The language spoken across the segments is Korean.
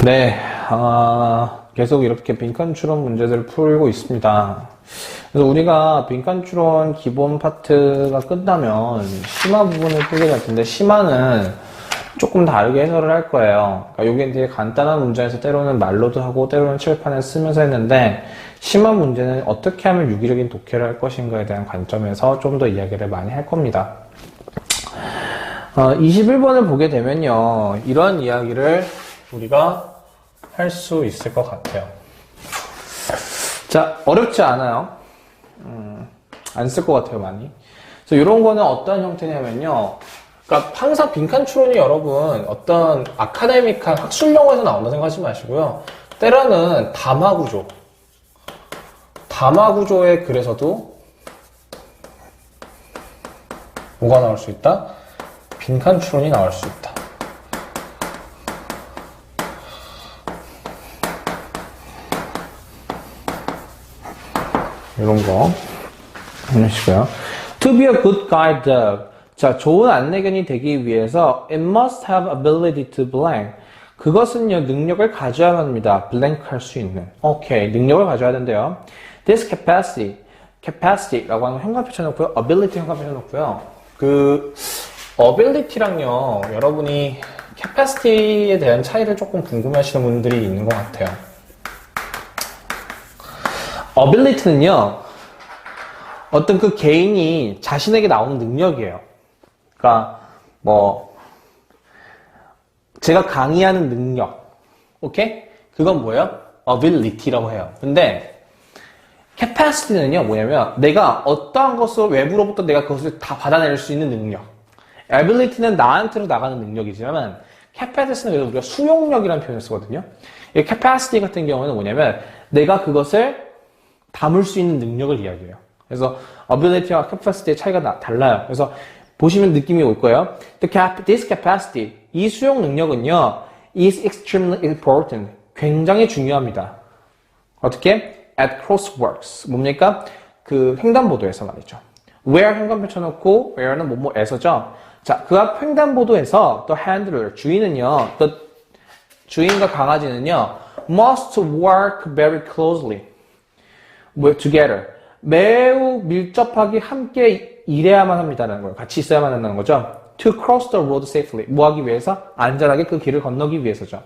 네, 계속 이렇게 빈칸 추론 문제들을 풀고 있습니다. 그래서 우리가 빈칸 추론 기본 파트가 끝나면 심화 부분을 풀게 될 텐데, 심화는 조금 다르게 해설을 할 거예요. 그러니까 이게 되게 간단한 문제에서 때로는 말로도 하고 때로는 칠판에 쓰면서 했는데, 심화 문제는 어떻게 하면 유기적인 독해를 할 것인가에 대한 관점에서 좀 더 이야기를 많이 할 겁니다. 21번을 보게 되면요, 이런 이야기를 우리가 할 수 있을 것 같아요. 자, 어렵지 않아요. 안 쓸 것 같아요, 많이. 그래서 이런 거는 어떤 형태냐면요, 그러니까 항상 빈칸 추론이 여러분 어떤 아카데믹한 학술 용어에서 나온다 생각하지 마시고요. 때로는 담화구조의 글에서도 뭐가 나올 수 있다? 빈칸 추론이 나올 수 있다. 이런 거 보시고요. To be a good guide dog. 자, 좋은 안내견이 되기 위해서 it must have ability to blank. 그것은요, 능력을 가져야만 합니다. blank 할 수 있는. 오케이, 능력을 가져야 된대요. This capacity라고 하는 거 현관표 쳐놓고요. ability 현관표 쳐놓고요. 그 ability랑요, 여러분이 capacity에 대한 차이를 조금 궁금해하시는 분들이 있는 것 같아요. ability는요, 어떤 그 개인이 자신에게 나오는 능력이에요. 그러니까 제가 강의하는 능력, 오케이? 그건 뭐예요? ability라고 해요. 근데 capacity는요, 뭐냐면 내가 어떠한 것을 외부로부터 내가 그것을 다 받아낼 수 있는 능력. ability는 나한테로 나가는 능력이지만 capacity는 그래서 우리가 수용력이라는 표현을 쓰거든요. 이 capacity 같은 경우는 뭐냐면 내가 그것을 담을 수 있는 능력을 이야기해요. 그래서 ability와 capacity의 차이가 달라요. 그래서 보시면 느낌이 올 거예요. This capacity, 이 수용 능력은요, is extremely important. 굉장히 중요합니다. 어떻게? At crossworks. 뭡니까? 그 횡단보도에서 말이죠. Where 현관표 쳐놓고 where는 뭐뭐에서죠. 자, 그 앞 횡단보도에서 the handler, 주인은요, 주인과 강아지는요, must work very closely together. 매우 밀접하게 함께 일해야만 합니다라는 거예요. 같이 있어야만 한다는 거죠. To cross the road safely. 뭐 하기 위해서? 안전하게 그 길을 건너기 위해서죠.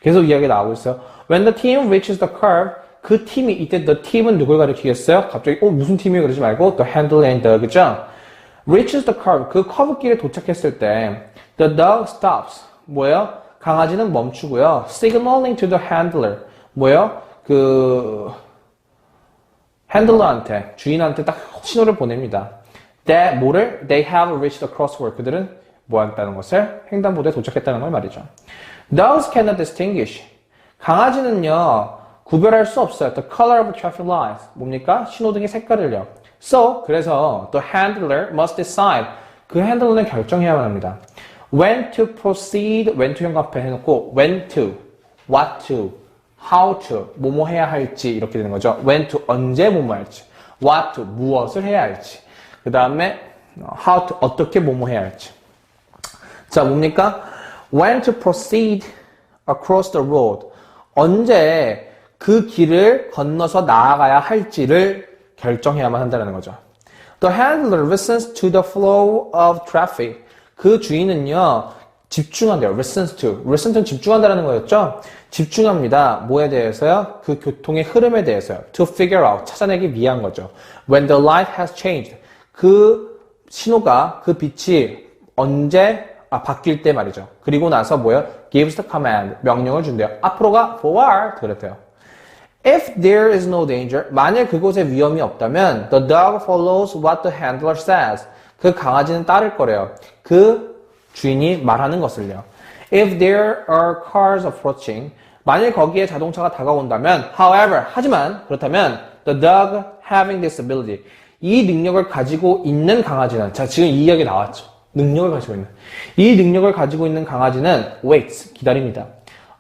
계속 이야기가 나오고 있어요. When the team reaches the curve, 그 팀이, 이때 the team은 누굴 가리키겠어요? 갑자기, 무슨 팀이에요? 그러지 말고, the handler and the, 그죠? Reaches the curve, 그 커브길에 도착했을 때, the dog stops. 뭐예요? 강아지는 멈추고요. Signaling to the handler. 뭐예요? 핸들러한테, 주인한테 딱 신호를 보냅니다. 뭐를? They have reached the crossword. 그들은 뭐 한다는 것을 횡단보도에 도착했다는 걸 말이죠. Dogs cannot distinguish. 강아지는요, 구별할 수 없어요. The color of traffic lights. 뭡니까? 신호등의 색깔을요. So, 그래서 the handler must decide. 그 핸들러는 결정해야만 합니다. When to proceed. when to 현관표 해놓고 when to, what to, how to, 뭐뭐 해야 할지 이렇게 되는 거죠. when to, 언제 뭐뭐 할지. what to, 무엇을 해야 할지. 그 다음에 how to, 어떻게 뭐뭐 해야 할지. 자, 뭡니까? when to proceed across the road. 언제 그 길을 건너서 나아가야 할지를 결정해야만 한다는 거죠. The handler listens to the flow of traffic. 그 주인은요, 집중한대요. listens to. listen는 집중한다는 거였죠? 집중합니다. 뭐에 대해서요? 그 교통의 흐름에 대해서요. to figure out. 찾아내기 위한 거죠. When the light has changed. 그 신호가, 그 빛이 언제, 바뀔 때 말이죠. 그리고 나서 뭐예요? gives the command. 명령을 준대요. 앞으로가 forward. 그랬대요. If there is no danger. 만일 그곳에 위험이 없다면 the dog follows what the handler says. 그 강아지는 따를 거래요. 그 주인이 말하는 것을요. If there are cars approaching. 만일 거기에 자동차가 다가온다면 however, 하지만 그렇다면 the dog having this ability. 이 능력을 가지고 있는 강아지는 자, 지금 이 이야기 나왔죠. 능력을 가지고 있는. 이 능력을 가지고 있는 강아지는 waits, 기다립니다.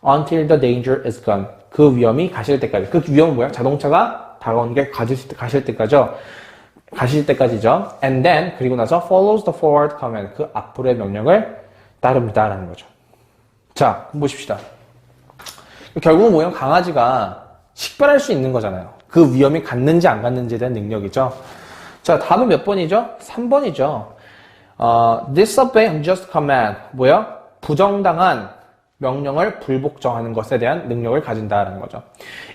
Until the danger is gone. 그 위험이 가실 때까지. 그 위험은 뭐야? 자동차가 다가오는 게 가실 때까지죠. And then, 그리고 나서 follows the forward command. 그 앞으로의 명령을 따릅니다라는 거죠. 자, 보십시다. 결국은 뭐예요? 강아지가 식별할 수 있는 거잖아요. 그 위험이 갔는지 안 갔는지에 대한 능력이죠. 자, 답은 몇 번이죠? 3번이죠. disobey unjust command. 뭐야? 부정당한 명령을 불복종하는 것에 대한 능력을 가진다는 거죠.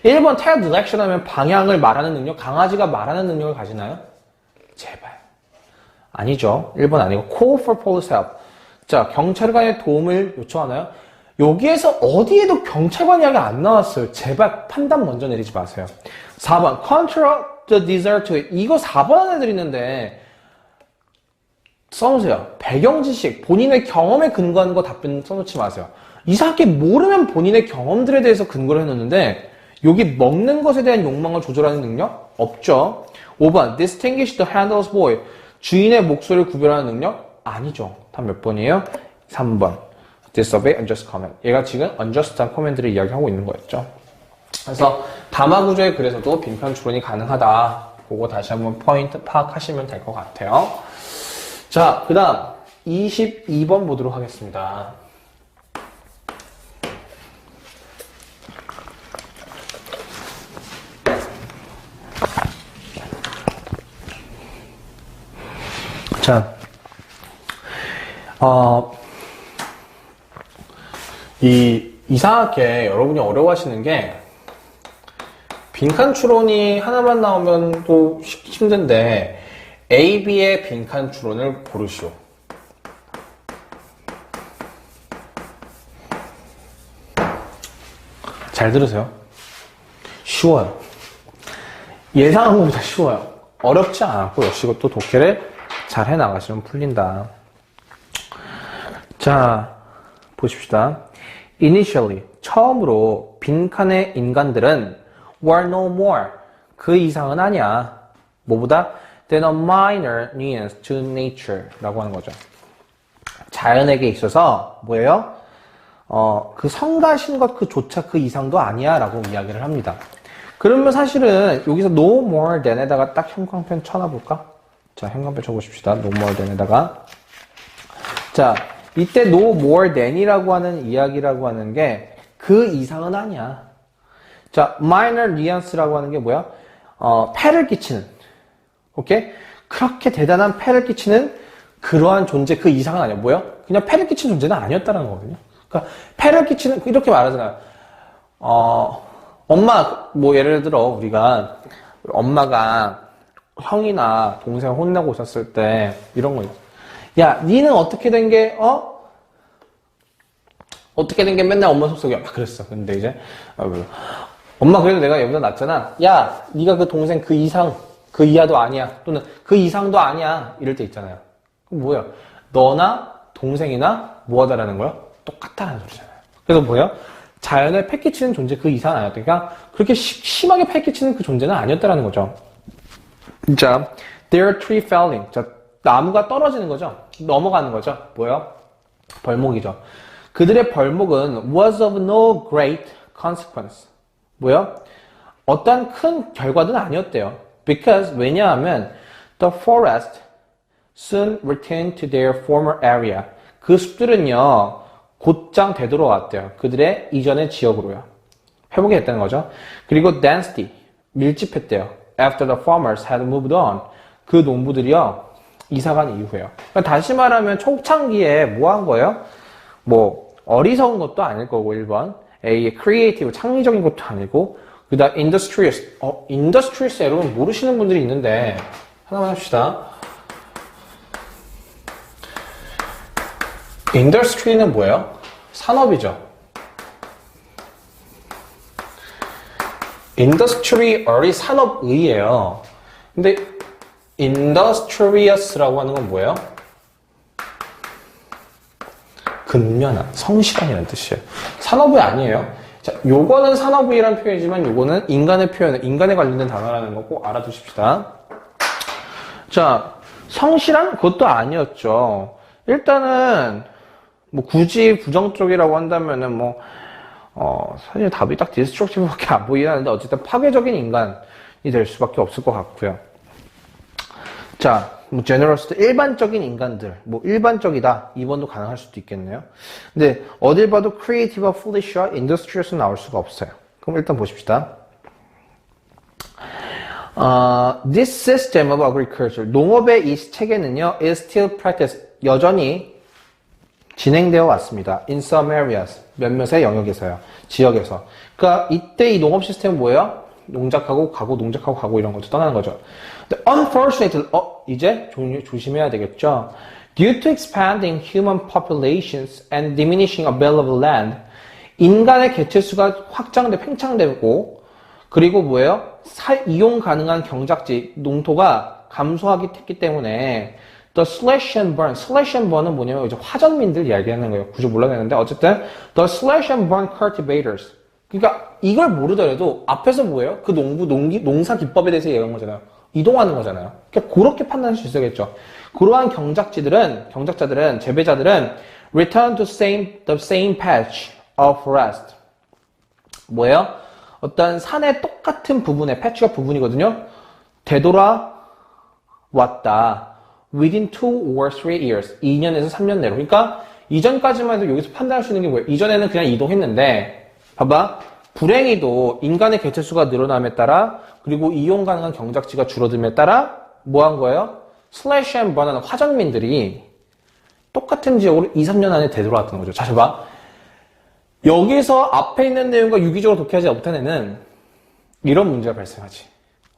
1번 tell direction 하면 방향을 말하는 능력, 강아지가 말하는 능력을 가지나요? 제발. 아니죠. 1번 아니고 call for police help. 자, 경찰관의 도움을 요청하나요? 여기에서 어디에도 경찰관 이야기 안 나왔어요. 제발 판단 먼저 내리지 마세요. 4번 control the desire to eat. 이거 4번 안에 들있는데 써놓으세요. 배경 지식, 본인의 경험에 근거하는 거 답변 써놓지 마세요. 이상하게 모르면 본인의 경험들에 대해서 근거를 해놓는데 여기 먹는 것에 대한 욕망을 조절하는 능력? 없죠. 5번 distinguish the handler's voice. 주인의 목소리를 구별하는 능력? 아니죠. 답 몇 번이에요? 3번 disobey unjust command. 얘가 지금 unjust한 코맨드를 이야기하고 있는 거였죠. 그래서 담화 구조의 글에서도 빈칸 추론이 가능하다. 그거 다시 한번 포인트 파악하시면 될 것 같아요. 자, 그 다음 22번 보도록 하겠습니다. 자, 이상하게 여러분이 어려워하시는 게 빈칸 추론이 하나만 나오면 또 힘든데 A, B의 빈칸 추론을 고르시오. 잘 들으세요. 쉬워요. 예상한 것보다 쉬워요. 어렵지 않았고 역시 이것도 독해를 잘 해나가시면 풀린다. 자, 보십시다. Initially, 처음으로 빈칸의 인간들은 were no more, 그 이상은 아니야. 뭐보다? than a minor nuance to nature 라고 하는 거죠. 자연에게 있어서 뭐예요? 그 성가신 것 그조차 그 이상도 아니야 라고 이야기를 합니다. 그러면 사실은 여기서 no more than에다가 딱 형광펜 쳐놔볼까? 자, 형광펜 쳐보십시다. no more than에다가. 자, 이때 no more than이라고 하는 이야기라고 하는 게 그 이상은 아니야. 자, minor nuance라고 하는 게 뭐야? 폐를 끼치는. 오케이? 그렇게 대단한 폐를 끼치는 그러한 존재 그 이상은 아니야. 뭐야? 그냥 폐를 끼치는 존재는 아니었다는 거거든요. 그러니까 폐를 끼치는 이렇게 말하잖아요. 엄마 뭐 예를 들어 우리가 엄마가 형이나 동생 혼내고 있었을 때 이런 거 있어. 야, 니는 어떻게 된 게 어떻게 된 게 맨날 엄마 속속이야. 막 그랬어. 근데 이제 엄마 그래도 내가 얘보다 낫잖아. 야, 니가 그 동생 그 이상 그 이하도 아니야. 또는 그 이상도 아니야. 이럴 때 있잖아요. 그럼 뭐야? 너나 동생이나 뭐하다라는 거야? 똑같다는 소리잖아요. 그래서 뭐야? 자연에 패키치는 존재 그 이상은 아니었다. 그러니까 그렇게 심하게 패키치는 그 존재는 아니었다라는 거죠. 자, their tree felling. 자, 나무가 떨어지는 거죠. 넘어가는 거죠. 뭐야? 벌목이죠. 그들의 벌목은 was of no great consequence. 뭐야? 어떠한 큰 결과는 아니었대요. Because 왜냐하면 the forest soon returned to their former area. 그 숲들은요 곧장 되돌아왔대요. 그들의 이전의 지역으로요. 회복이 됐다는 거죠. 그리고 density 밀집했대요. After the farmers had moved on. 그 농부들이요 이사간 이후에요. 그러니까 다시 말하면 초창기에 뭐 한 거예요? 뭐 어리석은 것도 아닐 거고 1번 A. creative 창의적인 것도 아니고 그 다음 industrious. industrious 여러분 모르시는 분들이 있는데 하나만 합시다. industry는 뭐예요? 산업이죠. industrial이 산업의예요. 근데 industrious라고 하는 건 뭐예요? 근면한, 성실한이라는 뜻이에요. 산업의 아니에요. 자, 요거는 산업의라는 표현이지만 요거는 인간의 표현, 인간에 관련된 단어라는 거 꼭 알아두십시다. 자, 성실한? 그것도 아니었죠. 일단은 뭐 굳이 부정적이라고 한다면은 뭐 사실 답이 딱 디스트럭티브밖에 안 보이긴 하는데 어쨌든 파괴적인 인간이 될 수밖에 없을 것 같고요. 자, 뭐 generous, 일반적인 인간들, 뭐 일반적이다. 2번도 가능할 수도 있겠네요. 근데 어딜 봐도 creative와 foolish와 industriously 나올 수가 없어요. 그럼 일단 보십시다. This system of agriculture, 농업의 이 체계는요, is still practiced, 여전히 진행되어 왔습니다. In some areas, 몇몇의 영역에서요, 지역에서. 그러니까 이때 이 농업 시스템은 뭐예요? 농작하고 가고 농작하고 가고 이런 것도 떠나는 거죠. 근데 unfortunately, 이제 조심해야 되겠죠. Due to expanding human populations and diminishing available land, 인간의 개체수가 팽창되고 그리고 뭐예요? 이용 가능한 경작지, 농토가 감소하기 했기 때문에 the slash and burn은 뭐냐면 이제 화전민들 이야기하는 거예요. 굳이 몰라야 되는데 어쨌든 the slash and burn cultivators. 그러니까 이걸 모르더라도 앞에서 뭐예요? 그 농사 기법에 대해서 얘기한 거잖아요. 이동하는 거잖아요. 그러니까 그렇게 판단할 수 있어야겠죠. 그러한 경작자들은, 재배자들은 return to the same patch of forest. 뭐예요? 어떤 산의 똑같은 부분에, 패치가 부분이거든요. 되돌아왔다. within 2 or 3 years. 2년에서 3년 내로. 그러니까 이전까지만 해도 여기서 판단할 수 있는 게 뭐예요? 이전에는 그냥 이동했는데 봐봐. 불행히도 인간의 개체수가 늘어남에 따라 그리고 이용 가능한 경작지가 줄어듦에 따라 뭐 한 거예요? 슬래시 앤 버너는 화전민들이 똑같은 지역으로 2, 3년 안에 되돌아왔던 거죠. 자, 봐. 여기서 앞에 있는 내용과 유기적으로 독해하지 못한 애는 이런 문제가 발생하지.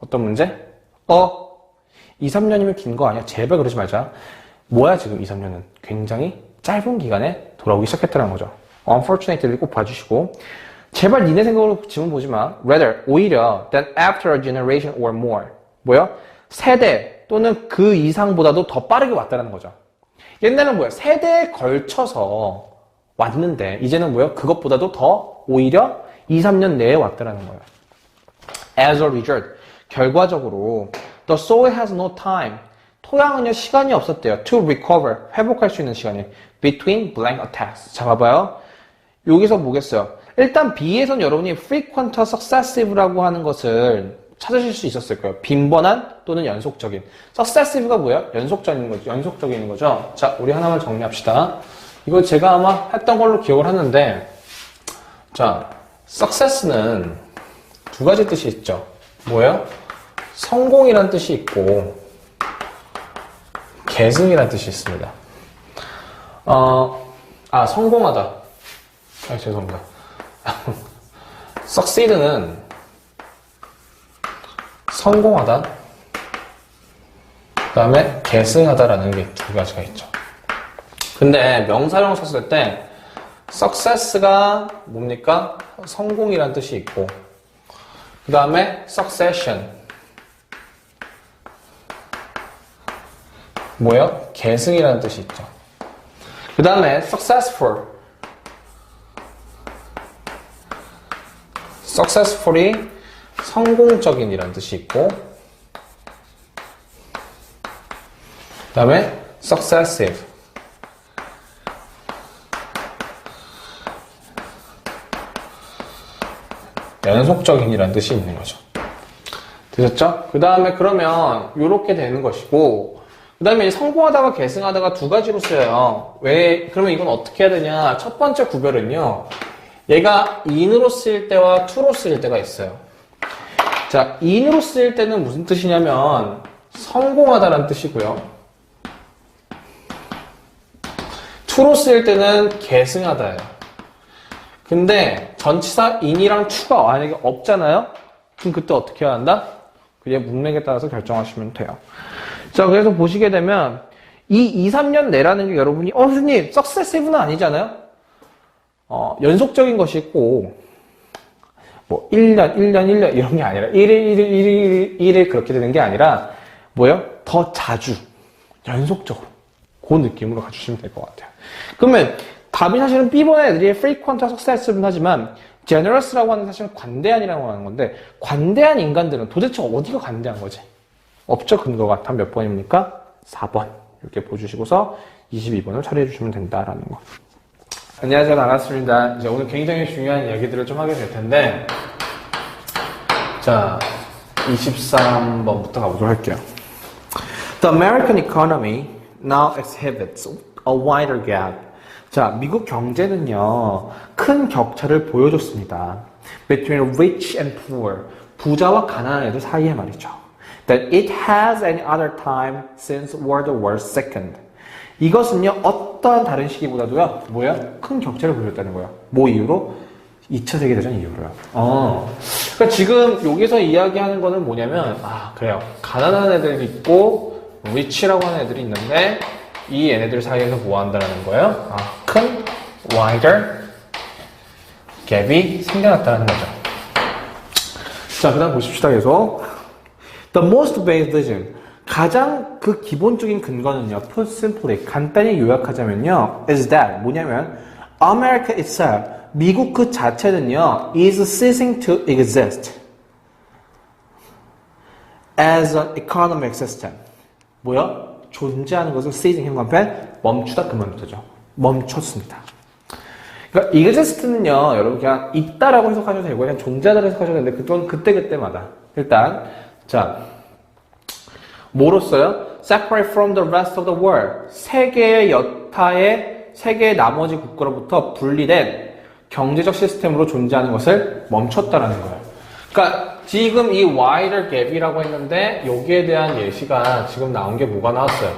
어떤 문제? 2, 3년이면 긴 거 아니야? 제발 그러지 말자. 뭐야 지금 2, 3년은? 굉장히 짧은 기간에 돌아오기 시작했다는 거죠. unfortunately를 꼭 봐주시고 제발 니네 생각으로 지문 보지 마. rather, 오히려 than after a generation or more. 뭐야? 세대 또는 그 이상보다도 더 빠르게 왔다는 거죠. 옛날에는 뭐야? 세대에 걸쳐서 왔는데 이제는 뭐야? 그것보다도 더 오히려 2, 3년 내에 왔다는 거예요. As a result, 결과적으로 the soil has no time. 토양은요 시간이 없었대요. To recover, 회복할 수 있는 시간이 between blank attacks. 자, 봐봐요. 여기서 뭐겠어요? 일단 B에선 여러분이 frequent successive라고 하는 것을 찾으실 수 있었을 거예요. 빈번한 또는 연속적인. successive가 뭐예요? 연속적인 거죠. 자, 우리 하나만 정리합시다. 이거 제가 아마 했던 걸로 기억을 하는데, 자, success는 두 가지 뜻이 있죠. 뭐예요? 성공이란 뜻이 있고, 계승이란 뜻이 있습니다. 성공하다. 죄송합니다. succeed는 성공하다. 그 다음에 계승하다라는 게 두 가지가 있죠. 근데 명사형을 썼을 때 success가 뭡니까? 성공이란 뜻이 있고 그 다음에 succession 뭐예요? 계승이라는 뜻이 있죠. 그 다음에 successfully 성공적인이라는 뜻이 있고 그 다음에 successive 연속적인이라는 뜻이 있는 거죠. 되셨죠? 그 다음에 그러면 이렇게 되는 것이고 그 다음에 성공하다가 계승하다가 두 가지로 쓰여요. 왜? 그러면 이건 어떻게 해야 되냐? 첫 번째 구별은요. 얘가 in으로 쓰일 때와 to로 쓰일 때가 있어요. 자, in으로 쓰일 때는 무슨 뜻이냐면 성공하다라는 뜻이고요. to로 쓰일 때는 계승하다예요. 근데 전치사 in이랑 to가 만약에 없잖아요? 그럼 그때 어떻게 해야 한다? 그냥 문맥에 따라서 결정하시면 돼요. 자, 그래서 보시게 되면 이 2, 3년 내라는 게 여러분이 선생님 successive는 아니잖아요? 연속적인 것이 있고 뭐 1년 이런 게 아니라 1일 그렇게 되는 게 아니라 뭐예요? 더 자주 연속적으로 그 느낌으로 가주시면 될 것 같아요. 그러면 답이 사실은 B번의 애들이 frequent, successive는 하지만 generous라고 하는 사실은 관대한이라고 하는 건데 관대한 인간들은 도대체 어디가 관대한 거지? 없죠? 근거가. 답 몇 번입니까? 4번. 이렇게 보여주시고서 22번을 처리해 주시면 된다라는 거. 안녕하세요. 반갑습니다. 이제 오늘 굉장히 중요한 이야기들을 좀 하게 될 텐데, 자, 23번부터 가보도록 할게요. The American economy now exhibits a wider gap. 자, 미국 경제는요, 큰 격차를 보여줬습니다. Between rich and poor. 부자와 가난한 애들 사이에 말이죠. That it has any other time since World War II. 이것은요, 어떠한 다른 시기보다도요, 뭐예요? 큰 격차를 보여줬다는 거예요. 뭐 이유로? 2차 세계대전 이후로요. 그러니까 지금 여기서 이야기하는 거는 뭐냐면, 그래요. 가난한 애들이 있고, 리치라고 하는 애들이 있는데, 이 얘네들 사이에서 뭐 한다는 거예요? 큰 wider 갭이 생겨났다는 거죠. 자, 그 다음 보십시다. 계속. The most basic reason. 가장 그 기본적인 근거는요, put simply, 간단히 요약하자면요, is that, 뭐냐면, America itself, 미국 그 자체는요, is ceasing to exist as an economic system. 뭐야? 존재하는 것을 ceasing 현관펜 멈추다 그만두죠. 멈췄습니다. 그러니까 exist는요, 여러분 그냥 있다라고 해석하셔도 되고 그냥 존재하다고 해석하셔도 되는데 그건 그때그때마다. 일단 자, 뭐로써요? Separate from the rest of the world. 세계의 여타의 세계의 나머지 국가로부터 분리된 경제적 시스템으로 존재하는 것을 멈췄다라는 거예요. 그러니까 지금 이 wider gap이라고 했는데 여기에 대한 예시가 지금 나온 게 뭐가 나왔어요?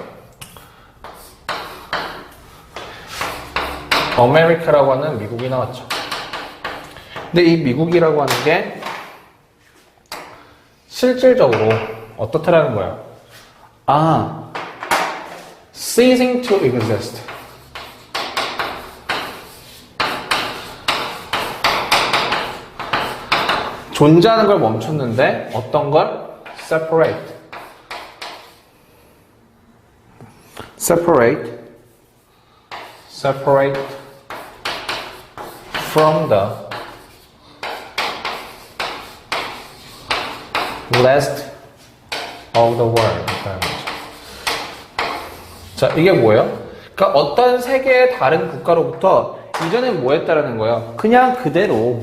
아메리카라고 하는 미국이 나왔죠. 근데 이 미국이라고 하는 게 실질적으로 어떻다라는 거예요? ceasing to exist. 존재하는 걸 멈췄는데 어떤 걸? separate from the rest of the world. 자, 이게 뭐예요? 그러니까 어떤 세계의 다른 국가로부터 이전엔 뭐 했다라는 거예요? 그냥 그대로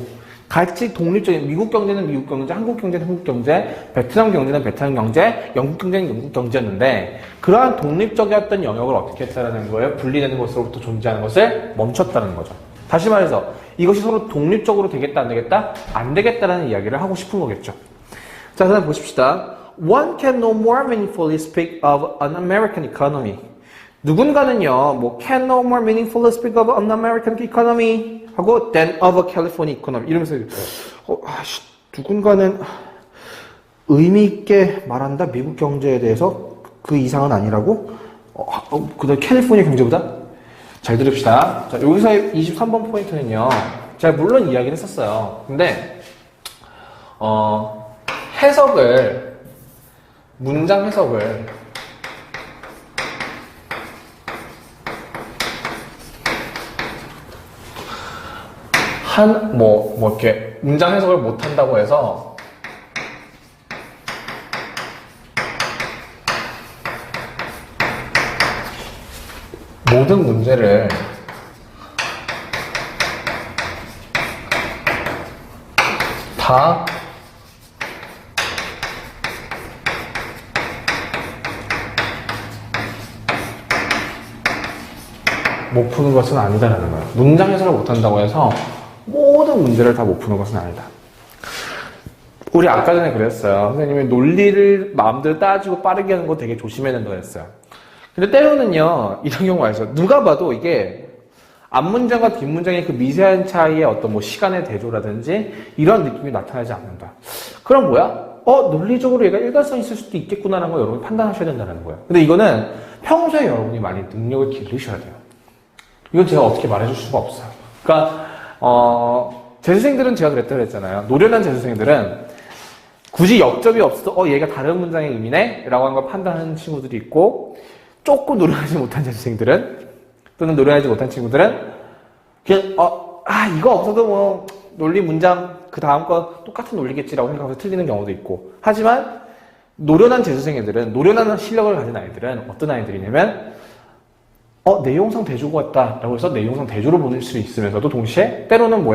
같이 독립적인 미국 경제는 미국 경제, 한국 경제는 한국 경제, 베트남 경제는 베트남 경제, 영국 경제는 영국 경제였는데 그러한 독립적이었던 영역을 어떻게 했다라는 거예요? 분리되는 것으로부터 존재하는 것을 멈췄다는 거죠. 다시 말해서 이것이 서로 독립적으로 되겠다 안 되겠다? 안 되겠다라는 이야기를 하고 싶은 거겠죠. 자, 그다음 보십시다. One can no more meaningfully speak of an American economy. 누군가는요, 뭐 can no more meaningfully speak of an American economy 하고 than of a California economy 이러면서 누군가는 의미 있게 말한다 미국 경제에 대해서 그 이상은 아니라고 그다음 캘리포니아 경제보다 잘 들읍시다. 자, 여기서의 23번 포인트는요, 제가 물론 이야기를 했었어요. 근데 문장 해석을 이렇게 문장 해석을 못 한다고 해서 모든 문제를 다 못 푸는 것은 아니다라는 거예요. 문장 해석을 못 한다고 해서 모든 문제를 다 못 푸는 것은 아니다. 우리 아까 전에 그랬어요. 선생님이 논리를 마음대로 따지고 빠르게 하는 거 되게 조심해야 된다고 했어요. 근데 때로는요, 이런 경우가 있어요. 누가 봐도 이게 앞문장과 뒷문장의 그 미세한 차이의 어떤 시간의 대조라든지 이런 느낌이 나타나지 않는다. 그럼 뭐야? 논리적으로 얘가 일관성이 있을 수도 있겠구나라는 걸 여러분이 판단하셔야 된다는 거예요. 근데 이거는 평소에 여러분이 많이 능력을 기르셔야 돼요. 이건 제가 어떻게 말해줄 수가 없어요. 그러니까 재수생들은 제가 그랬다고 했잖아요. 노련한 재수생들은 굳이 역접이 없어도 얘가 다른 문장의 의미네? 라고 하는 걸 판단하는 친구들이 있고, 조금 노련하지 못한 재수생들은 또는 노련하지 못한 친구들은 그냥 이거 없어도 논리 문장 그 다음 거 똑같은 논리겠지라고 생각해서 틀리는 경우도 있고, 하지만 노련한 재수생 애들은, 노련한 실력을 가진 아이들은 어떤 아이들이냐면 내용상 대조가 같다라고 해서 내용상 대조로 보낼 수 있으면서도 동시에 때로는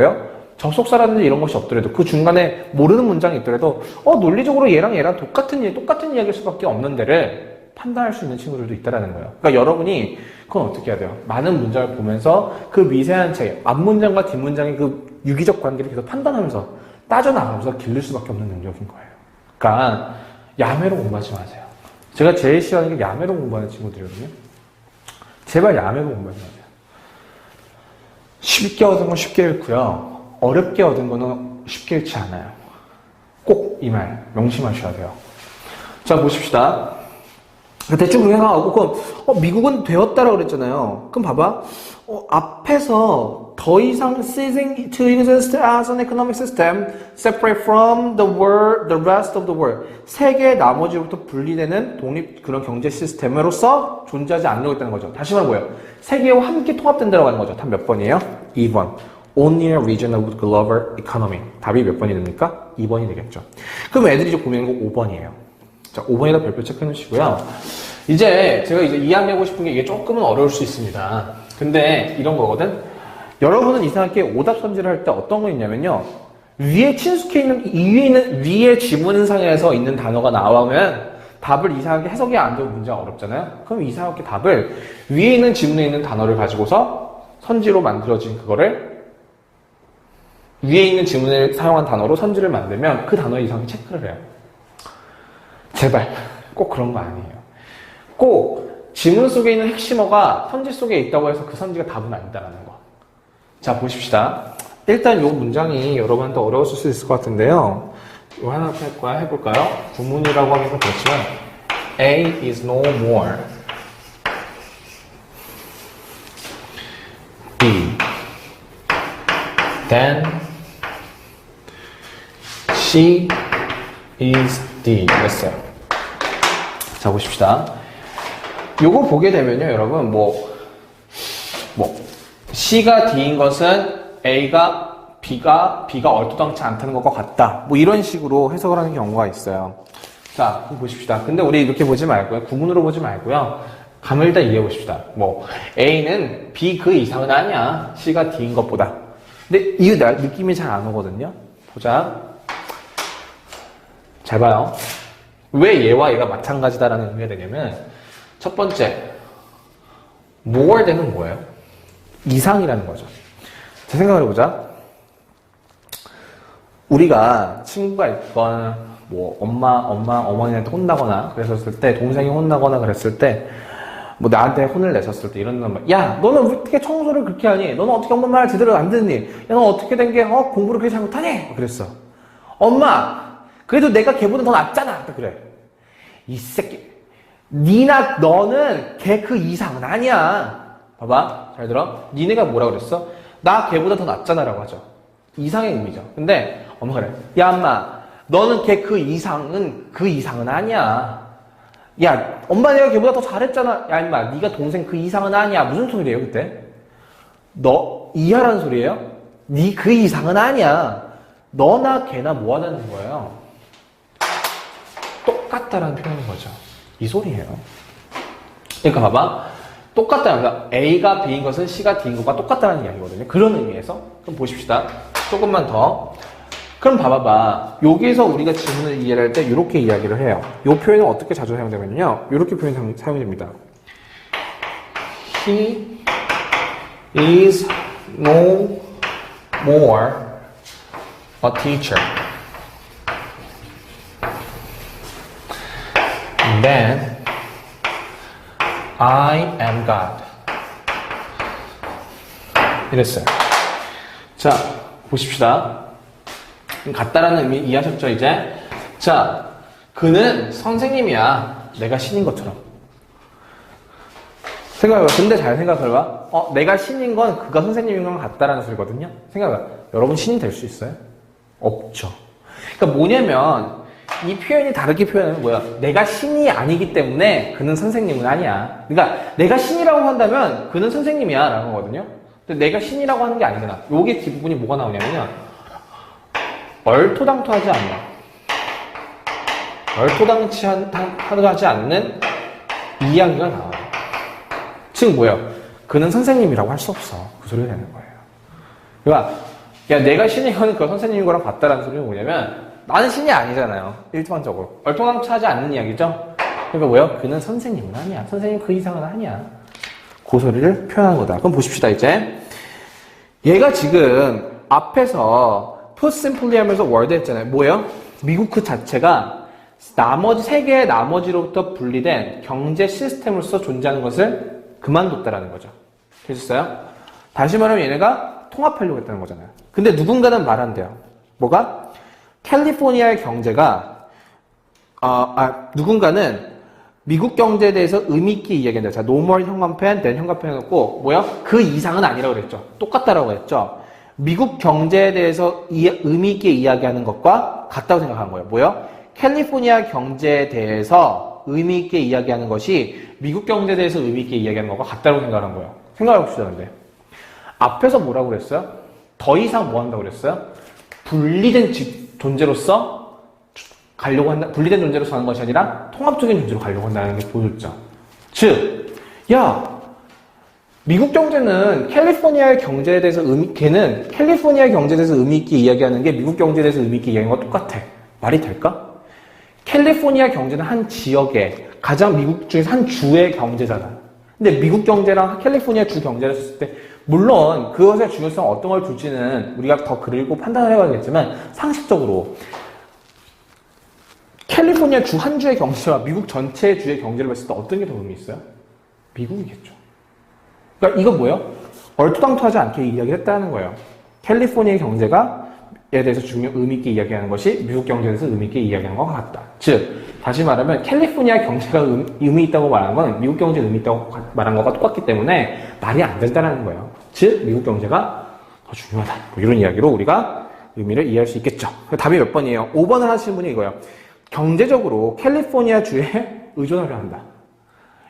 접속사라든지 이런 것이 없더라도 그 중간에 모르는 문장이 있더라도 논리적으로 얘랑 똑같은 이야기일 수밖에 없는 데를 판단할 수 있는 친구들도 있다라는 거예요. 그러니까 여러분이 그건 어떻게 해야 돼요? 많은 문장을 보면서 그 미세한 차이, 앞문장과 뒷문장의 그 유기적 관계를 계속 판단하면서 따져나가면서 기를 수밖에 없는 능력인 거예요. 그러니까 야매로 공부하지 마세요. 제가 제일 싫어하는 게 야매로 공부하는 친구들이거든요. 제발 야매로 공부하지 마세요. 쉽게 얻은 건 쉽게 읽고요. 어렵게 얻은 거는 쉽게 읽지 않아요. 꼭 이 말 명심하셔야 돼요. 자, 보십시다. 대충 그렇게 생각하고, 그럼, 미국은 되었다라고 그랬잖아요. 그럼 봐봐. 앞에서 더 이상 ceasing to exist as an economic system separate from the world, the rest of the world. 세계 나머지로부터 분리되는 독립 그런 경제 시스템으로서 존재하지 않으려고 했다는 거죠. 다시 말해 뭐예요? 세계와 함께 통합된다고 하는 거죠. 답 몇 번이에요? 2번. Only a region of global economy. 답이 몇 번이 됩니까? 2번이 되겠죠. 그럼 애들이 이제 고민하는 거 5번이에요. 자, 5번에다 별표 체크해 놓으시고요. 이제 제가 이제 이야기하고 싶은 게 이게 조금은 어려울 수 있습니다. 근데 이런 거거든. 여러분은 이상하게 오답 선지를 할 때 어떤 거 있냐면요. 위에 친숙해 있는 위에 지문상에서 있는 단어가 나오면 답을 이상하게 해석이 안 되고 문제가 어렵잖아요. 그럼 이상하게 답을 위에 있는 지문에 있는 단어를 가지고서 선지로 만들어진 그거를 위에 있는 지문을 사용한 단어로 선지를 만들면 그 단어에 이상하게 체크를 해요. 제발 꼭 그런 거 아니에요. 꼭 지문 속에 있는 핵심어가 선지 속에 있다고 해서 그 선지가 답은 아니다라는 거. 자, 보십시다. 일단 이 문장이 여러분한테 어려웠을 수 있을 것 같은데요. 이거 하나 해볼까요? 구문이라고 하면 그렇지만 A is no more B than C is D 그랬어요. 자, 보십시다. 요거 보게 되면요, 여러분, C가 D인 것은 B가 얼토당치 않다는 것과 같다. 이런 식으로 해석을 하는 경우가 있어요. 자, 보십시다. 근데 우리 이렇게 보지 말고요. 구문으로 보지 말고요. 감을 다 이해해 보십시다. A는 B 그 이상은 아니야. C가 D인 것보다. 근데 이 느낌이 잘 안 오거든요. 보자. 잘 봐요. 왜 얘와 얘가 마찬가지다라는 의미가 되냐면, 첫 번째, more than은 뭐예요? 이상이라는 거죠. 자, 생각을 해보자. 우리가 친구가 있거나, 어머니한테 혼나거나 그랬었을 때, 동생이 혼나거나 그랬을 때, 나한테 혼을 냈었을 때 이런 말, 야, 너는 어떻게 청소를 그렇게 하니? 너는 어떻게 엄마 말 제대로 안 듣니? 야, 너는 어떻게 된 게, 공부를 그렇게 잘못하니? 그랬어. 엄마! 그래도 내가 걔보다 더 낫잖아. 그래. 이 새끼. 너는 걔 그 이상은 아니야. 봐봐. 잘 들어. 니네가 뭐라 그랬어? 나 걔보다 더 낫잖아 라고 하죠. 이상의 의미죠. 근데 엄마가 그래. 야, 엄마. 너는 걔 그 이상은 아니야. 야, 엄마 내가 걔보다 더 잘했잖아. 야, 임마. 네가 동생 그 이상은 아니야. 무슨 소리예요, 그때? 너 이하라는 소리예요? 네 그 이상은 아니야. 너나 걔나 뭐 하자는 거예요? 똑같다라는 표현인 거죠. 이 소리예요. 그러니까 봐봐. 똑같다는 거. A가 B인 것은 C가 D인 것과 똑같다는 이야기거든요. 그런 의미에서. 그럼 보십시다. 조금만 더. 그럼 봐봐봐. 여기서 우리가 지문을 이해를 할 때 이렇게 이야기를 해요. 이 표현은 어떻게 자주 사용되면요. 이렇게 표현 사용이 됩니다. He is no more a teacher than I am God. 이랬어요. 자, 보십시다. 같다라는 의미 이해하셨죠, 이제? 자, 그는 선생님이야. 내가 신인 것처럼. 생각해봐. 근데 잘 생각해봐. 내가 신인 건 그가 선생님인 건 같다라는 소리거든요? 생각해봐. 여러분 신이 될 수 있어요? 없죠. 그러니까 뭐냐면, 이 표현이 다르게 표현하면 뭐야? 내가 신이 아니기 때문에 그는 선생님은 아니야. 그러니까 내가 신이라고 한다면 그는 선생님이야 라는 거거든요. 근데 내가 신이라고 하는 게 아니잖아. 요게 뒷부분이 뭐가 나오냐면요. 얼토당토하지 않나. 얼토당토하지 않는 이야기가 나와요. 즉 뭐예요? 그는 선생님이라고 할 수 없어. 그 소리가 되는 거예요. 그러니까 야, 내가 신이건 그 선생님인 거랑 같다라는 소리는 뭐냐면 나는 신이 아니잖아요. 일반적으로. 얼토당토하지 않는 이야기죠? 그러니까 뭐예요? 그는 선생님은 아니야. 선생님 그 이상은 아니야. 그 소리를 표현한 거다. 그럼 보십시다, 이제. 얘가 지금 앞에서 put simply 하면서 word 했잖아요. 뭐예요? 미국 그 자체가 나머지, 세계의 나머지로부터 분리된 경제 시스템으로서 존재하는 것을 그만뒀다라는 거죠. 되셨어요? 다시 말하면 얘네가 통합하려고 했다는 거잖아요. 근데 누군가는 말한대요. 뭐가? 캘리포니아의 경제가, 누군가는 미국 경제에 대해서 의미있게 이야기한다. 자, no more 현관펜, then 현관펜 해놓고, 뭐야? 그 이상은 아니라고 그랬죠. 똑같다라고 했죠. 미국 경제에 대해서 의미있게 이야기하는 것과 같다고 생각한 거예요. 뭐요? 캘리포니아 경제에 대해서 의미있게 이야기하는 것이 미국 경제에 대해서 의미있게 이야기하는 것과 같다고 생각한 거예요. 생각해봅시다, 근데. 앞에서 뭐라고 그랬어요? 더 이상 뭐 한다고 그랬어요? 분리된 존재로서 가려고 한다, 분리된 존재로서 하는 것이 아니라 통합적인 존재로 가려고 한다는 게 보여줬죠. 즉, 야, 미국 경제는 캘리포니아의 경제에 대해서 걔는 캘리포니아의 경제에 대해서 의미있게 이야기하는 게 미국 경제에 대해서 의미있게 이야기하는 것과 똑같아. 말이 될까? 캘리포니아 경제는 한 지역의, 가장 미국 중에서 한 주의 경제잖아. 근데 미국 경제랑 캘리포니아 주 경제를 했을 때, 물론 그것의 중요성 어떤 걸 둘지는 우리가 더 그리고 판단을 해봐야겠지만, 상식적으로 캘리포니아 주 한 주의 경제와 미국 전체의 주의 경제를 봤을 때 어떤 게 더 의미 있어요? 미국이겠죠. 그러니까 이거 뭐예요? 얼토당토하지 않게 이야기를 했다는 거예요. 캘리포니아의 경제가 에 대해서 의미 있게 이야기하는 것이 미국 경제에 대해서 의미 있게 이야기하는 것과 같다. 즉, 다시 말하면 캘리포니아 경제가 의미 있다고 말하는 건 미국 경제에 의미 있다고 말한 것과 똑같기 때문에 말이 안 된다는 거예요. 즉, 미국 경제가 더 중요하다. 뭐 이런 이야기로 우리가 의미를 이해할 수 있겠죠. 답이 몇 번이에요? 5번을 하시는 분이 이거예요. 경제적으로 캘리포니아 주에 의존하려 한다.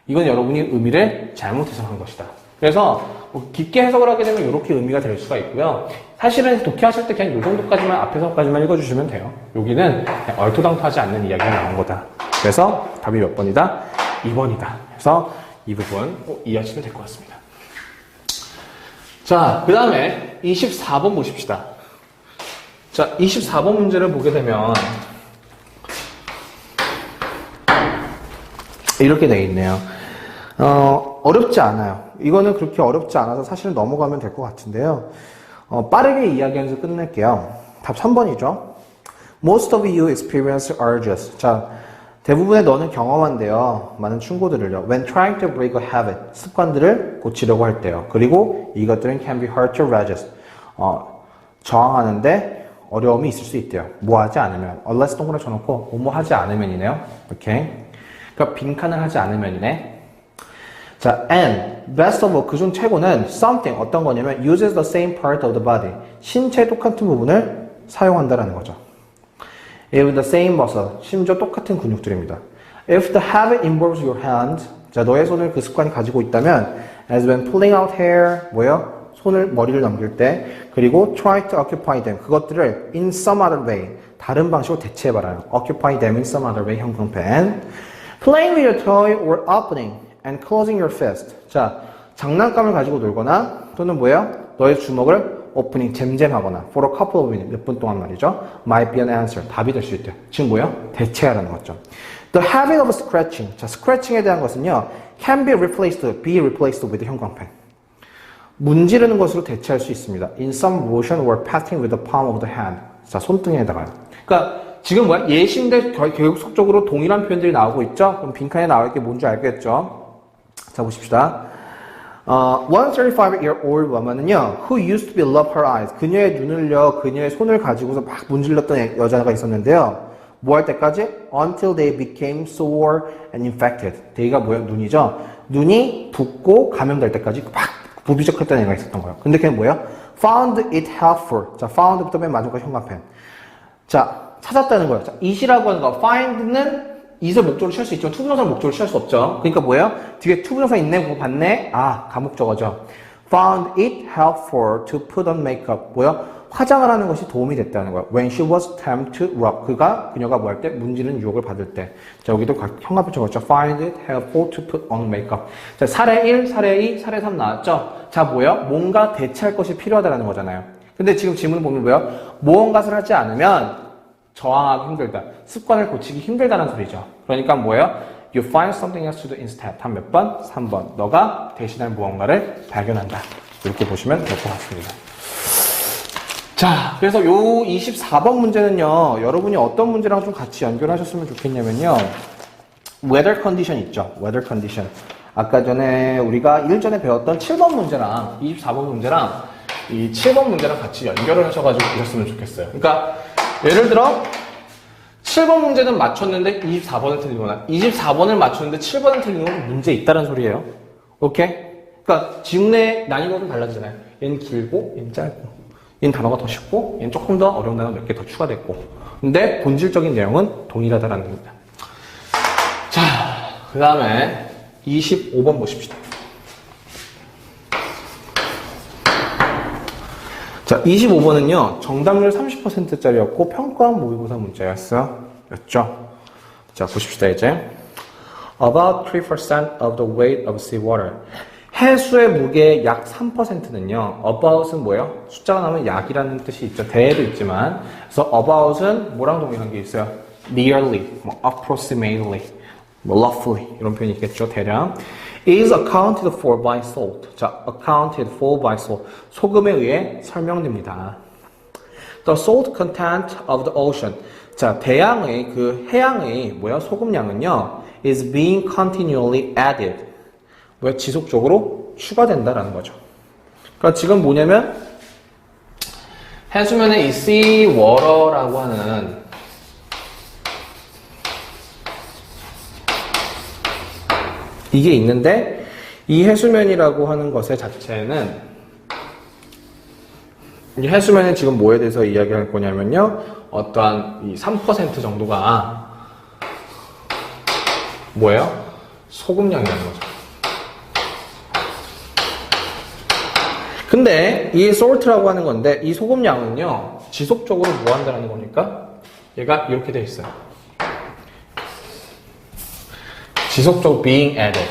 이건 여러분이 의미를 잘못 해석한 것이다. 그래서 뭐 깊게 해석을 하게 되면 이렇게 의미가 될 수가 있고요. 사실은 독해하실 때 그냥 이 정도까지만, 앞에서까지만 읽어주시면 돼요. 여기는 그냥 얼토당토하지 않는 이야기가 나온 거다. 그래서 답이 몇 번이다? 2번이다. 그래서 이 부분 이해하시면 될 것 같습니다. 자, 그 다음에 24번 보십시다. 자, 24번 문제를 보게 되면 이렇게 되어 있네요. 어렵지 않아요. 이거는 그렇게 어렵지 않아서 사실 넘어가면 될 것 같은데요. 빠르게 이야기하면서 끝낼게요. 답 3번이죠. Most of you experience urges. 자, 대부분의 너는 경험한대요. 많은 충고들을요. When trying to break a habit. 습관들을 고치려고 할 때요. 그리고 이것들은 can be hard to resist. 저항하는데 어려움이 있을 수 있대요. 뭐 하지 않으면. unless 동그라미 쳐놓고 뭐뭐 하지 않으면이네요. 오케이. 그러니까 빈칸을 하지 않으면이네. 자, and best of all, 그중 최고는 something, 어떤 거냐면 uses the same part of the body, 신체의 똑같은 부분을 사용한다라는 거죠. With the same muscle, 심지어 똑같은 근육들입니다. If the habit involves your hand, 자, 너의 손을 그 습관이 가지고 있다면 as when pulling out hair, 뭐요? 머리를 넘길 때, 그리고 try to occupy them, 그것들을 in some other way, 다른 방식으로 대체해봐라요. occupy them in some other way, 형광펜. Playing with your toy or opening and closing your fist. 자, 장난감을 가지고 놀거나 또는 뭐예요? 너의 주먹을 오프닝, 잼잼하거나 for a couple of minutes, 몇 분 동안 말이죠. might be an answer, 답이 될 수 있대요. 지금 뭐예요? 대체하라는 거죠. The habit of scratching. 자, scratching에 대한 것은요. can be replaced with 형광펜. 문지르는 것으로 대체할 수 있습니다. In some motion or patting with the palm of the hand. 자, 손등에다가요. 그러니까 지금 뭐야? 예시인데 계속적으로 동일한 표현들이 나오고 있죠? 그럼 빈칸에 나올 게 뭔지 알겠죠? 자, 보십시다. 135-year-old woman은요, who used to be love her eyes. 그녀의 눈을요, 그녀의 손을 가지고서 막 문질렀던 여자가 있었는데요. 뭐 할 때까지? Until they became sore and infected. they가 뭐예요? 눈이죠? 눈이 붓고 감염될 때까지 막 부비적했던 애가 있었던 거예요. 근데 걔는 뭐예요? Found it helpful. 자, found부터 맨 마지막까지 형광펜. 자, 찾았다는 거예요. 자, it이라고 하는 거, find는 it을 목적으로 취할 수 있지만 투부정사를 목적으로 취할 수 없죠. 그러니까 뭐예요? 뒤에 투부정사 있네, 그거 봤네? 아, 가목적어죠. Found it helpful to put on makeup. 뭐요? 화장을 하는 것이 도움이 됐다는 거예요. When she was tempted to rob. 그녀가 뭐 할 때? 문지르는 유혹을 받을 때. 자, 여기도 형광펜 적었죠. Find it helpful to put on makeup. 자, 사례 1, 사례 2, 사례 3 나왔죠? 자, 뭐요? 뭔가 대체할 것이 필요하다는 거잖아요. 근데 지금 질문 보면 뭐예요? 무언가를 하지 않으면 저항하기 힘들다. 습관을 고치기 힘들다는 소리죠. 그러니까 뭐예요? You find something else to do instead. 한 몇 번? 3번. 너가 대신할 무언가를 발견한다. 이렇게 보시면 될 것 같습니다. 자, 그래서 요 24번 문제는요, 여러분이 어떤 문제랑 좀 같이 연결하셨으면 좋겠냐면요, weather condition 있죠? weather condition. 아까 전에 우리가 일전에 배웠던 7번 문제랑 24번 문제랑 이 7번 문제랑 같이 연결을 하셔가지고 보셨으면 좋겠어요. 그러니까 예를 들어 7번 문제는 맞췄는데 24번을 틀린 거나 24번을 맞췄는데 7번을 틀린 건 문제 있다는 소리예요. 오케이? 그러니까 지문의 난이도는 달라지잖아요. 얘는 길고 얘는 짧고 얘는 단어가 더 쉽고 얘는 조금 더 어려운 단어 몇 개 더 추가됐고 근데 본질적인 내용은 동일하다는 겁니다. 자, 그 다음에 25번 보십시다. 자, 25번은요, 정답률 30%짜리였고, 평가원 모의고사 문제였어요. 였죠? 자, 보십시다, 이제. About 3% of the weight of seawater. 해수의 무게의 약 3%는요, about은 뭐예요? 숫자가 나오면 약이라는 뜻이 있죠. 대에도 있지만. 그래서 about은 뭐랑 동일한 게 있어요? nearly, 뭐 approximately, 뭐 roughly, 이런 표현이 있겠죠, 대략. is accounted for by salt. 자, accounted for by salt. 소금에 의해 설명됩니다. The salt content of the ocean. 자, 대양의 그 해양의 뭐야? 소금량은요, is being continually added. 뭐야? 지속적으로 추가된다라는 거죠. 그러니까 지금 뭐냐면 해수면에 이 sea water라고 하는 이게 있는데 이 해수면이라고 하는 것의 자체는 이 해수면은 지금 뭐에 대해서 이야기할 거냐면요. 어떠한 이 3% 정도가 뭐예요? 소금량이라는 거죠. 근데 이 salt라고 하는 건데 이 소금량은요. 지속적으로 뭐 한다는 거니까 얘가 이렇게 돼 있어요. 지속적으로 being added.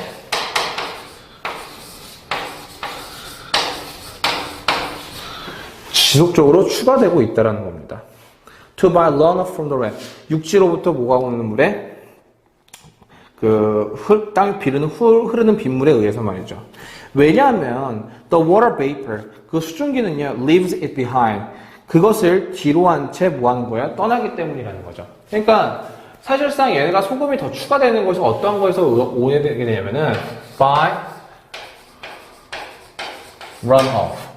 지속적으로 추가되고 있다는 겁니다. To by runoff from the rain. 육지로부터 뭐가 오는 물에 땅 흐르는 빗물에 의해서 말이죠. 왜냐하면 the water vapor 그 수증기는요 leaves it behind. 그것을 뒤로 한 채 뭐 하는 거야? 떠나기 때문이라는 거죠. 그러니까 사실상 얘네가 소금이 더 추가되는 것이 어떠한 거에서 오게 되냐면은 by runoff.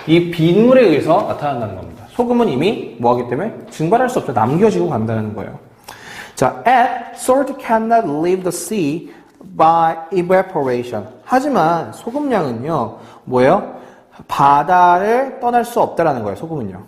이 빗물에 의해서 나타난다는 겁니다. 소금은 이미 뭐 하기 때문에 증발할 수 없죠. 남겨지고 간다는 거예요. 자, salt cannot leave the sea by evaporation. 하지만 소금량은요, 뭐예요? 바다를 떠날 수 없다라는 거예요, 소금은요.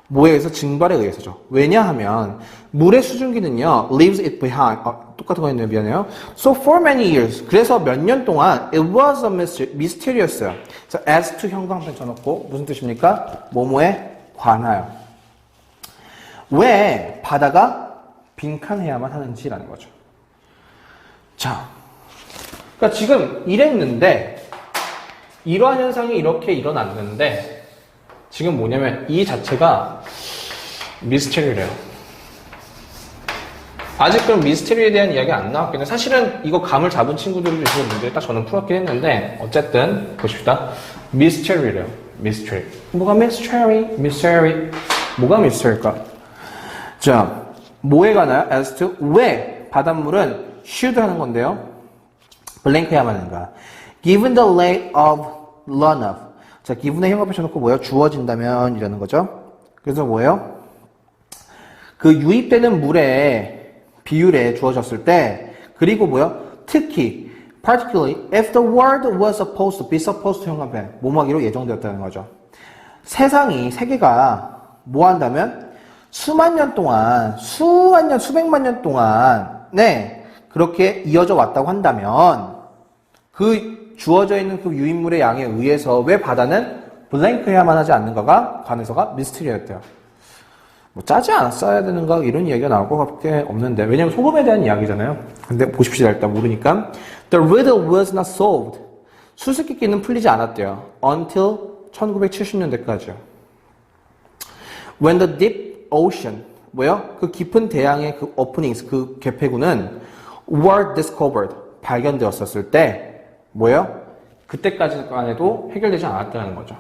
뭐에 의해서? 증발에 의해서죠. 왜냐하면 물의 수증기는요, leaves it behind. 똑같은 거 있네요. 미안해요. So for many years. 그래서 몇 년 동안 it was a mysterious요. 자, as to 형광펜 쳐놓고 무슨 뜻입니까? 뭐뭐에 관하여. 왜 바다가 빈칸해야만 하는지라는 거죠. 자, 그러니까 지금 이랬는데 이러한 현상이 이렇게 일어났는데 지금 뭐냐면 이 자체가 미스테리래요. 아직 그럼 미스테리에 대한 이야기 안 나왔겠네. 사실은 이거 감을 잡은 친구들도 있는 문제 딱 저는 풀었긴 했는데 어쨌든 보십시다. 미스테리래요. 미스테리. 뭐가 미스테리? 미스테리. 뭐가 미스테리일까? 자, 뭐에 관하여? as to 왜 바닷물은 should 하는 건데요. 블랭크야만 하는가? Given the rate of runoff. 자, given에 형광펜 쳐놓고 뭐예요? 주어진다면 이라는 거죠. 그래서 뭐예요? 그 유입되는 물의 비율에 주어졌을 때 그리고 뭐요? 특히 particularly if the world was supposed to be supposed to 형광펜 뭐뭐하기로 예정되었다는 거죠. 세계가 뭐 한다면 수만 년 동안 수백만 년 동안 네 그렇게 이어져 왔다고 한다면 그 주어져 있는 그 유인물의 양에 의해서 왜 바다는 블랭크해야만 하지 않는가가 관해서가 미스터리였대요. 뭐 짜지 않았어야 되는가 이런 이야기가 나올 것밖에 없는데 왜냐면 소금에 대한 이야기잖아요. 근데 보십시오. 일단 모르니까 The riddle was not solved. 수수께끼는 풀리지 않았대요. Until 1970년대까지요. When the deep ocean 뭐요? 그 깊은 대양의 그 openings 그 개폐구는 were discovered. 발견되었었을 때 뭐예요? 그때까지만 해도 해결되지 않았다는 거죠.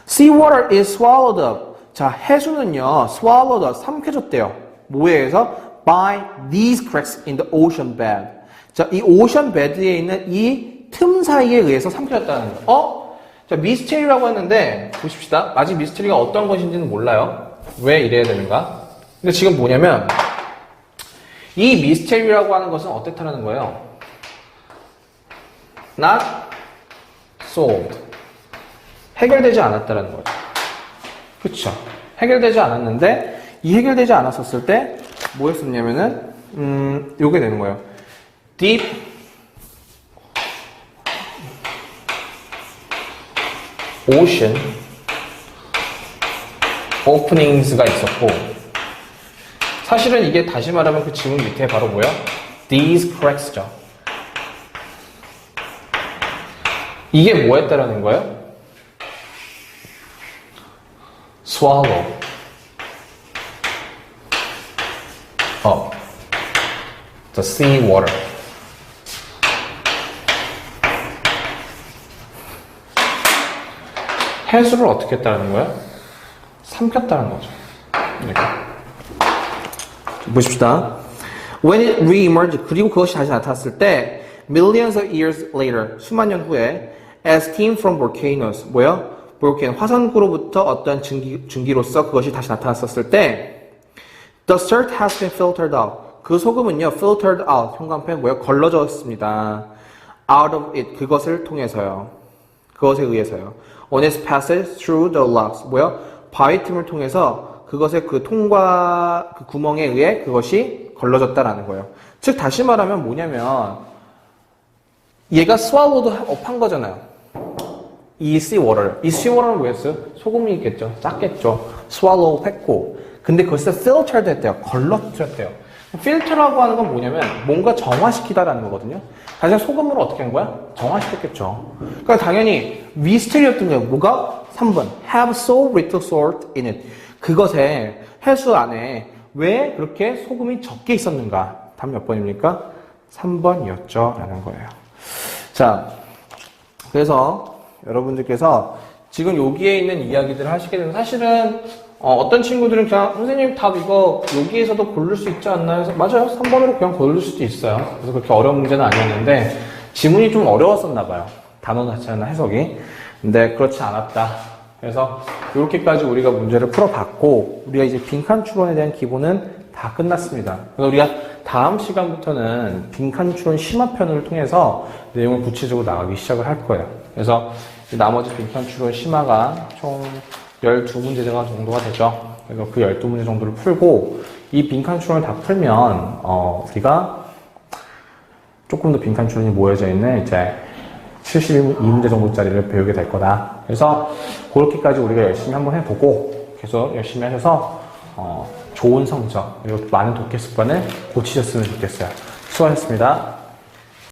Seawater is swallowed up. 자, 해수는요, swallowed up, 삼켜졌대요. 뭐에 의해서? By these cracks in the ocean bed. 자, 이 오션 베드에 있는 이 틈 사이에 의해서 삼켜졌다는 거예요. 자, 미스테리라고 했는데, 보십시다. 아직 미스테리가 어떤 것인지는 몰라요. 왜 이래야 되는가? 근데 지금 뭐냐면, 이 미스테리라고 하는 것은 어땠다는 거예요? Not solved. 해결되지 않았다는 거죠. 그쵸? 해결되지 않았는데, 이 해결되지 않았었을 때, 뭐 했었냐면은, 요게 되는 거예요. Deep Ocean Openings가 있었고, 사실은 이게 다시 말하면 그 지문 밑에 바로 뭐야? These cracks죠. 이게 뭐 했다라는 거예요? Swallow up the sea water. 해수를 어떻게 했다는 거예요? 삼켰다는 거죠. 이렇게. 보십시다. When it re-emerged, 그리고 그것이 다시 나타났을 때, millions of years later, 수만 년 후에, as steam from volcanoes, 뭐야? 볼케이노, 화산구로부터 어떤 증기로서 그것이 다시 나타났었을 때, the salt has been filtered out. 그 소금은요, filtered out, 형광펜 뭐야? 걸러졌습니다. out of it, 그것을 통해서요. 그것에 의해서요. When it passes through the locks, 뭐야? 바위 틈을 통해서 그것의 그 통과, 그 구멍에 의해 그것이 걸러졌다라는 거예요. 즉, 다시 말하면 뭐냐면, 얘가 swallowed up 한 거잖아요. 이 seawater. 이 seawater는 뭐였어요? 소금이 있겠죠. 짰겠죠. swallow 했고. 근데 그것을 filtered 했대요. 걸러뜨렸대요. filter라고 하는 건 뭐냐면, 뭔가 정화시키다라는 거거든요. 다시 소금으로 어떻게 한 거야? 정화시켰겠죠. 그러니까 당연히 미스테리였던 게 뭐가? 3번. have so little salt in it. 그것에 해수 안에 왜 그렇게 소금이 적게 있었는가? 답 몇 번입니까? 3번이었죠. 라는 거예요. 자, 그래서 여러분들께서 지금 여기에 있는 이야기들을 하시게 되면 사실은 어떤 친구들은 그냥 선생님 답 이거 여기에서도 고를 수 있지 않나요? 그래서 맞아요. 3번으로 그냥 고를 수도 있어요. 그래서 그렇게 어려운 문제는 아니었는데 지문이 좀 어려웠었나 봐요. 단어 자체나 해석이. 근데 그렇지 않았다. 그래서 이렇게까지 우리가 문제를 풀어봤고 우리가 이제 빈칸 추론에 대한 기본은 다 끝났습니다. 그래서 우리가 다음 시간부터는 빈칸 추론 심화편을 통해서 내용을 구체적으로 나가기 시작을 할 거예요. 그래서 나머지 빈칸 추론 심화가 총 12문제 정도가 되죠. 그래서 그 12문제 정도를 풀고 이 빈칸 추론을 다 풀면 우리가 조금 더 빈칸 추론이 모여져 있는 이제 72문제 정도짜리를 배우게 될 거다. 그래서 그렇게까지 우리가 열심히 한번 해보고 계속 열심히 하셔서 좋은 성적 그리고 많은 독해 습관을 고치셨으면 좋겠어요. 수고하셨습니다.